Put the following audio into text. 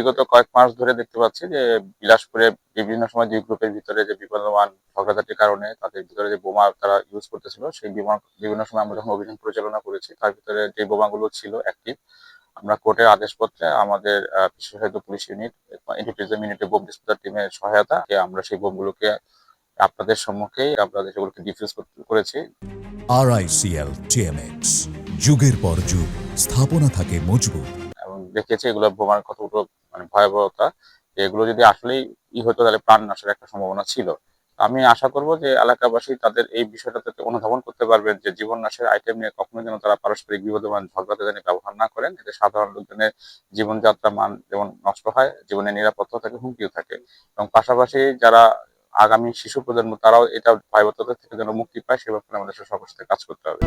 বিগত কয়েক মাস ধরে দেখতে পাচ্ছি যে বিলাসপুরে বিভিন্ন সময় দুই গ্রুপের ভিতরে যে বিবদমান ঝগড়াঝাটির কারণে তাদের ভিতরে যে বোমা তারা ইউজ করতেছিল, সেই বোমা বিভিন্ন সময় আমরা যখন অভিযান পরিচালনা করেছি তার ভিতরে যে বোমাগুলো ছিল অ্যাক্টিভ, আমরা কোর্টের আদেশপত্রে আমাদের বিশেষায়িত পুলিশ ইউনিট এন্টিটেরিজম ইউনিটের বোম ডিসপোজাল টিমের সহায়তা আমরা সেই বোমগুলোকে আপনাদের সম্মুখেই আমরা সেগুলোকে ডিফিউজ করেছি। RICL TMX, যুগের পর যুগ স্থাপনা থাকে মজবুত এবং দেখেছি এগুলো বোমার কতগুলো ভয়াবহতা, এগুলো যদি আসলেই হতো তাহলে প্রাণ নাশের একটা সম্ভাবনা ছিল। আমি আশা করব যে এলাকাবাসী তাদের এই বিষয়টাতে অনুধাবন করতে পারবেন যে জীবন নাশের আইটেম নিয়ে কখনো যেন তারা পারস্পরিক বিবদমান ঝগড়াতে যেন ব্যবহার না করেন, এতে সাধারণ লোকজনের জীবনযাত্রা মান যেমন নষ্ট হয়, জীবনের নিরাপত্তা থাকে, হুমকিও থাকে। এবং পাশাপাশি যারা আগামী শিশু প্রজন্ম তারাও এটা ভয়াবহতা থেকে যেন মুক্তি পায় সে ব্যাপারে আমাদের সকলের সাথে কাজ করতে হবে।